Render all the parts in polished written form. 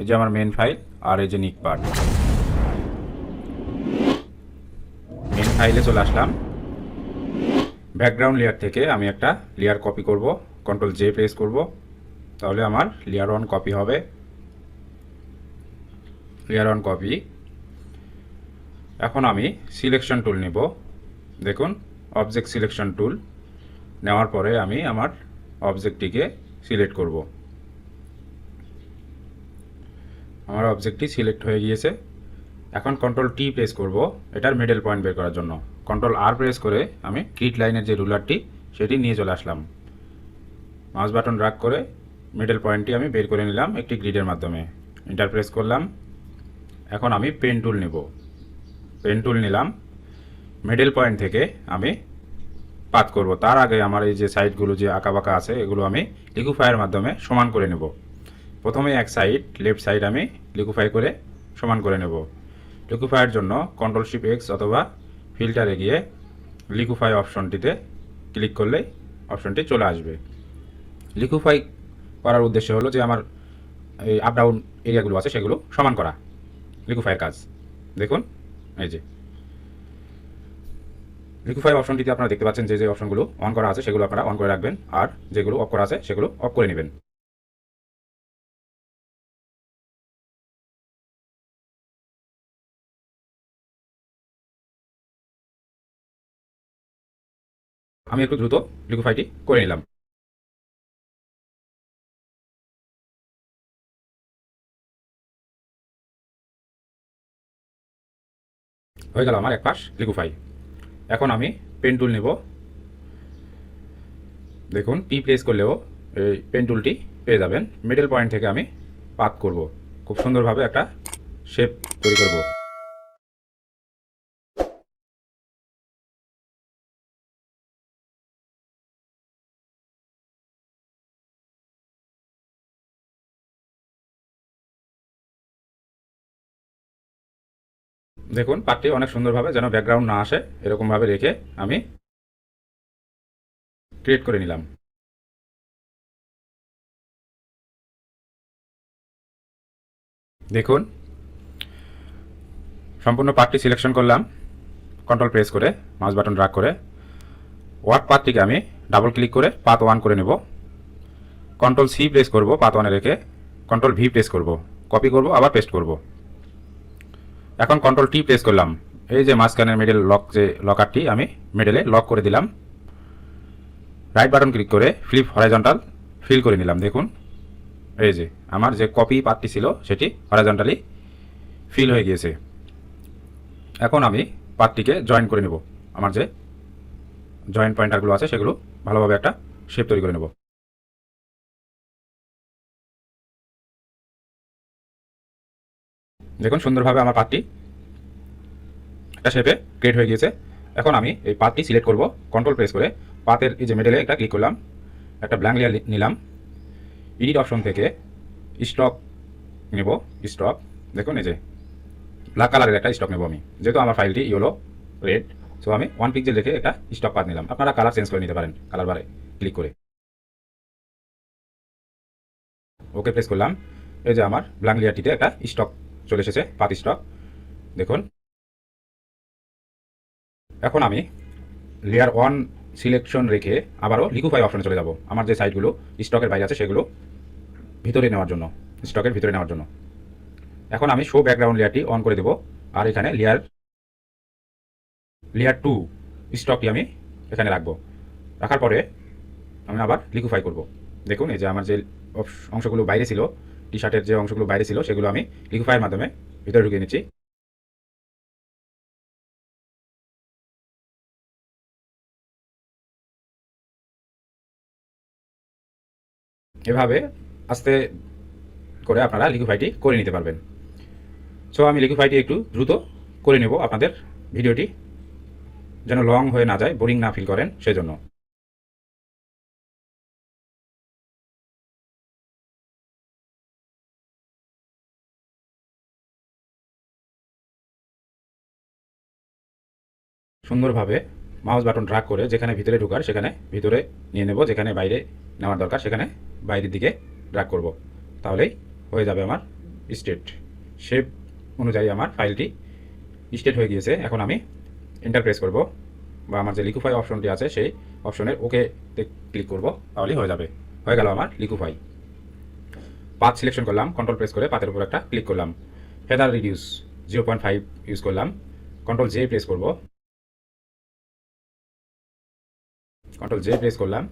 এই যে আমার মেন ফাইল আর এই যে নিক পার্ট। মেন ফাইলে চলে আসলাম। ব্যাকগ্রাউন্ড লেয়ার থেকে আমি একটা লেয়ার কপি করব, কন্ট্রোল জে প্রেস করব, তাহলে আমার লেয়ার 1 কপি হবে। Layer 1 copy. এখন আমি সিলেকশন টুল নেব। দেখুন, অবজেক্ট সিলেকশন টুল নেওয়ার পরে আমি আমার অবজেক্টটিকে সিলেক্ট করব। আমার অবজেক্টটি সিলেক্ট হয়ে গিয়েছে। এখন কন্ট্রোল টি প্রেস করব এটার মিডল পয়েন্ট বের করার জন্য। কন্ট্রোল আর প্রেস করে আমি গ্রিড লাইনের যে রুলারটি সেটি নিয়ে চলে আসলাম। মাউস বাটন ড্র্যাগ করে মিডল পয়েন্টটি আমি বের করে নিলাম একটি গ্রিডের মাধ্যমে। এন্টার প্রেস করলাম। এখন আমি পেন টুল নেব। পেন টুল নিলাম। মিডল পয়েন্ট থেকে আমি পাত করব। তার আগে আমার এই যে সাইডগুলো যে আঁকা বাঁকা আছে এগুলো আমি লিকুফাইয়ের মাধ্যমে সমান করে নেব। প্রথমে এক সাইড লেফট সাইড আমি লিকুফাই করে সমান করে নেব। লিকুফাইয়ের জন্য কন্ট্রোল শিফট এক্স অথবা ফিল্টারে গিয়ে লিকুফাই অপশনটিতে ক্লিক করলেই অপশনটি চলে আসবে। লিকুফাই করার উদ্দেশ্য হলো যে আমার এই আপ ডাউন এরিয়াগুলো আছে সেগুলো সমান করা, লিকুফাইয়ের কাজ। দেখুন, এই যে লিকুফাই অপশনটিতে আপনারা দেখতে পাচ্ছেন যে যে অপশনগুলো অন করা আছে সেগুলো আপনারা অন করে রাখবেন, আর যেগুলো অফ করা আছে সেগুলো অফ করে নেবেন। আমি একটু দ্রুত লিকুফাইটি করে নিলাম। হয়ে গেল আমার এক পাশ লিকুফাই। এখন আমি পেন টুল নেব। দেখুন, টি প্রেস করলেও এই পেন টুলটি পেয়ে যাবেন। মিডল পয়েন্ট থেকে আমি পাত করব, খুব সুন্দরভাবে একটা শেপ তৈরি করব। দেখুন, পাতটি অনেক সুন্দরভাবে যেন ব্যাকগ্রাউন্ড না আসে এরকমভাবে রেখে আমি ক্রিয়েট করে নিলাম। দেখুন, সম্পূর্ণ পার্টটি সিলেকশন করলাম কন্ট্রোল প্রেস করে, মাউস বাটন ড্র্যাগ করে। ওয়ার্ক পার্টটিকে আমি ডাবল ক্লিক করে পাত 1 করে নেব। কন্ট্রোল সি প্রেস করব পাত 1 রেখে, কন্ট্রোল ভি প্রেস করব, কপি করব, আবার পেস্ট করব। এখন কন্ট্রোল টি প্রেস করলাম। এই যে মাঝখানের মিডল লক, যে লকারটি আমি মিডলে লক করে দিলাম। রাইট বাটন ক্লিক করে ফ্লিপ হরাইজন্টাল ফিল করে নিলাম। দেখুন, এই যে আমার যে কপি পার্টটি ছিল সেটি হরাইজন্টালি ফিল হয়ে গিয়েছে। এখন আমি পার্টটিকে জয়েন করে নেব। আমার যে জয়েন্ট পয়েন্টারগুলো আছে সেগুলো ভালোভাবে একটা শেপ তৈরি করে নেব। দেখুন, সুন্দরভাবে আমার পার্টটি একটা শেপে ক্রিয়েট হয়ে গিয়েছে। এখন আমি এই পার্টটি সিলেক্ট করব, কন্ট্রোল প্রেস করে পাতের এই যে মিডলে একটা ক্লিক করলাম, একটা ব্ল্যাঙ্ক লেয়ার নিলাম। এডিট অপশন থেকে স্টক নেব, স্টক। দেখুন, এই যে ব্ল্যাক কালারের একটা স্টক নেব আমি, যেহেতু আমার ফাইলটি ইয়েলো রেড, সো আমি 1 পিক্সেল রেখে একটা স্টক পাত নিলাম। আপনারা কালার চেঞ্জ করে নিতে পারেন কালার বারে ক্লিক করে। ওকে প্রেস করলাম। এই যে আমার ব্ল্যাঙ্ক লেয়ারটিতে একটা স্টক চলে এসেছে, পাত স্টক। দেখুন, এখন আমি লেয়ার 1 সিলেকশন রেখে আবারও লিকুফাই অপশনে চলে যাব। আমার যে সাইটগুলো স্টকের বাইরে আছে সেগুলো ভিতরে নেওয়ার জন্য, স্টকের ভিতরে নেওয়ার জন্য। এখন আমি শো ব্যাকগ্রাউন্ড লেয়ারটি অন করে দেব, আর এখানে লেয়ার 2 স্টকটি আমি এখানে রাখবো। রাখার পরে আমি আবার লিকুফাই করব। দেখুন, এই যে আমার যে অংশগুলো বাইরে ছিল, টি শার্টের যে অংশগুলো বাইরে ছিল সেগুলো আমি লিকুফাইয়ের মাধ্যমে ভিতরে ঢুকিয়ে নিচ্ছি। এভাবে আস্তে করে আপনারা লিকুইফাইটি করে নিতে পারবেন। সো আমি লিকুইফাইটি একটু দ্রুত করে নেব আপনাদের ভিডিওটি যেন লং হয়ে না যায়, বোরিং না ফিল করেন সেজন্য। সুন্দরভাবে মাউস বাটন ড্র্যাগ করে যেখানে ভিতরে ঢোকার সেখানে ভিতরে নিয়ে নেব, যেখানে বাইরে নেওয়ার দরকার সেখানে বাইরের দিকে ড্র্যাগ করব, তাহলেই হয়ে যাবে আমার স্টেট শেপ অনুযায়ী আমার ফাইলটি স্টেট হয়ে গিয়েছে। এখন আমি এন্টার প্রেস করব, বা আমার যে লিকুফাই অপশনটি আছে সেই অপশনের ওকেতে ক্লিক করব, তাহলেই হয়ে যাবে। হয়ে গেল আমার লিকুফাই। পাথ সিলেকশন করলাম, কন্ট্রোল প্রেস করে পাথের উপর একটা ক্লিক করলাম। ফেদার রিডিউস 0.5 ইউজ করলাম, কন্ট্রোল জে প্রেস করব, কন্ট্রোল জে প্রেস করলাম।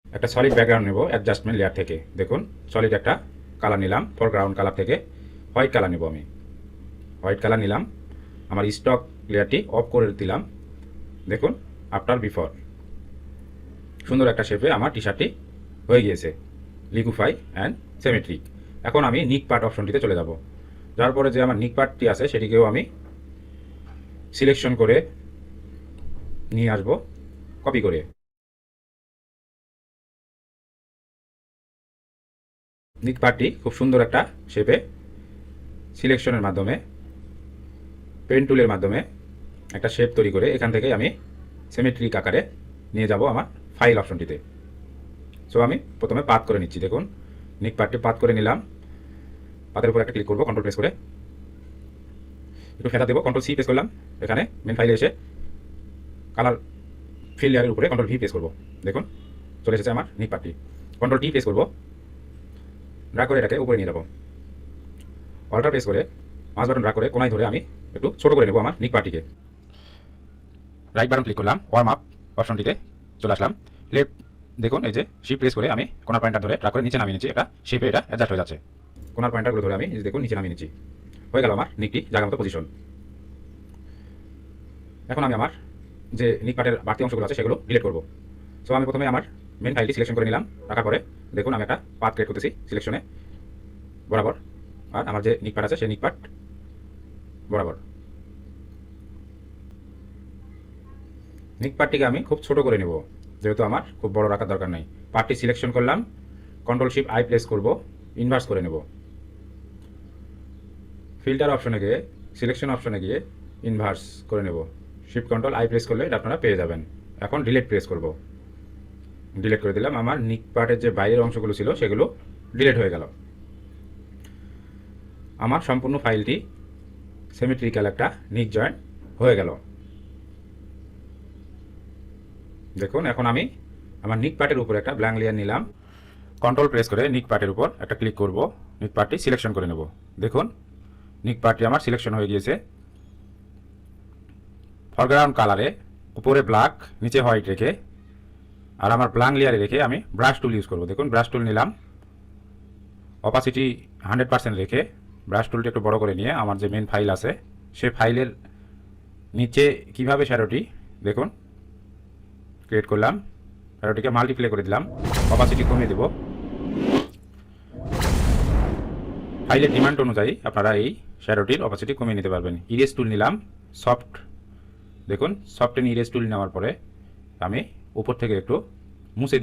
একটা সলিড ব্যাকগ্রাউন্ড নেব অ্যাডজাস্টমেন্ট লেয়ার থেকে। দেখুন সলিড একটা কালার নিলাম, ফরগ্রাউন্ড কালার থেকে হোয়াইট কালার নেব আমি। হোয়াইট কালার নিলাম, আমার স্টক লেয়ারটি অফ করে দিলাম। দেখুন আফটার বিফোর সুন্দর একটা শেপে আমার টি শার্টটি হয়ে গিয়েছে, লিকুফাই অ্যান্ড সিমেট্রিক। এখন আমি নিক পার্ট অপশনটিতে চলে যাব। যার পরে যে আমার নিক পার্টটি আছে সেটিকেও আমি সিলেকশন করে নিয়ে আসব কপি করে। নিক পার্টটি খুব সুন্দর একটা শেপে সিলেকশনের মাধ্যমে, পেন টুলের মাধ্যমে একটা শেপ তৈরি করে এখান থেকে আমি সিমেট্রিক আকারে নিয়ে যাব আমার ফাইল অপশনটিতে। সো আমি প্রথমে পাথ করে নিচ্ছি। দেখুন নিক পার্টটি পাথ করে নিলাম, পাথের উপর একটা ক্লিক করব, কন্ট্রোল প্রেস করে একটু ফেটা দেবো, কন্ট্রোল সি প্রেস করলাম। এখানে মেন ফাইলে এসে কালার ফিল লেয়ারের উপরে কন্ট্রোল ভি প্রেস করব। দেখুন চলে এসেছে আমার নিক পার্টটি। কন্ট্রোল টি প্রেস করব, ড্র্যাগ করে এটাকে উপরে নিয়ে যাব। অল্টার প্রেস করে মাউস বাটন ড্র্যাগ করে কোনায় ধরে আমি একটু ছোট করে নেব আমার নিক পার্টিকে। রাইট বাটন ক্লিক করলাম, ওয়ার্ম আপ অপশনটিতে চলে আসলাম। লেফট দেখুন এই যে শিফট প্রেস করে আমি কোনার পয়েন্টার ধরে ড্র্যাগ করে নিচে নামিয়ে নিচ্ছি। এটা শেপে এটা অ্যাডজাস্ট হয়ে যাচ্ছে। কোনার পয়েন্টারগুলো ধরে আমি এই যে দেখুন নিচে নামিয়ে নিচ্ছি। হয়ে গেল আমার নিকটি জায়গা মতো পজিশন। এখন আমি আমার যে নিক পার্টের বাড়তি অংশগুলো আছে সেগুলো ডিলিট করব। সো আমি প্রথমে আমার মেন ফাইলটি সিলেকশন করে নিলাম, রাখার পরে দেখুন আমি একটা পাথ ক্রিয়েট করতেছি সিলেকশনে বরাবর, আর আমার যে নিক পার্ট আছে সেই নিক পার্ট বরাবর। নিক পার্টটিকে আমি খুব ছোট করে নেব, যেহেতু আমার খুব বড় রাখার দরকার নেই। পার্টটি সিলেকশন করলাম, কন্ট্রোল শিফট আই প্রেস করব, ইনভার্স করে নেব। ফিল্টার অপশনে গিয়ে সিলেকশন অপশনে গিয়ে ইনভার্স করে নেব। শিফট কন্ট্রোল আই প্রেস করলে এটা আপনারা পেয়ে যাবেন। এখন ডিলিট প্রেস করব, ডিলিট করে দিলাম। আমার নিক পার্টের যে বাইরের অংশগুলো ছিল সেগুলো ডিলিট হয়ে গেল। আমার সম্পূর্ণ ফাইলটি সিমেট্রিক্যাল একটা নিক জয়েন্ট হয়ে গেল। দেখুন এখন আমি আমার নিক পার্টের উপর একটা ব্ল্যাঙ্ক লেয়ার নিলাম, কন্ট্রোল প্রেস করে নিক পার্টের উপর একটা ক্লিক করব, নিক পার্টটি সিলেকশন করে নেব। দেখুন নিক পার্টটি আমার সিলেকশন হয়ে গিয়েছে। ফরগ্রাউন্ড কালারে উপরে ব্ল্যাক নিচে হোয়াইট রেখে আর আমার ব্ল্যাঙ্ক লেয়ারে রেখে আমি ব্রাশ টুল ইউজ করব। দেখুন ব্রাশ টুল নিলাম, অপাসিটি 100% রেখে ব্রাশ টুলটি একটু বড় করে নিয়ে আমার যে মেন ফাইল আছে সেই ফাইলের নিচে কিভাবে শ্যাডোটি দেখুন ক্রিয়েট করলাম। শ্যাডোটিকে মাল্টিপ্লে করে দিলাম, অপাসিটি কমিয়ে দেব। ফাইলের ডিমান্ড অনুযায়ী আপনারা এই শ্যাডোটির অপাসিটি কমিয়ে নিতে পারবেন। ইরেজ টুল নিলাম, সফট দেখুন সফট এন্ড ইরেজ টুল নেওয়ার পরে আমি উপর থেকে একটু মুছে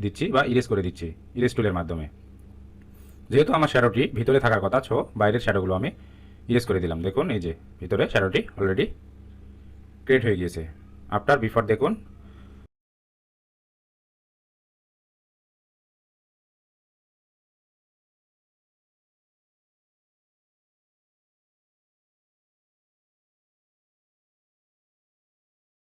দিচ্ছি বা ইরেজ করে দিচ্ছি ইরেজ টুলের মাধ্যমে। যেহেতু আমার শ্যাডোটি ভিতরে থাকার কথা, ছো বাইরের শ্যাডোগুলো আমি ইরেজ করে দিলাম। দেখুন এই যে ভিতরে শ্যাডোটি অলরেডি ক্রিয়েট হয়ে গিয়েছে। আফটার বিফোর দেখুন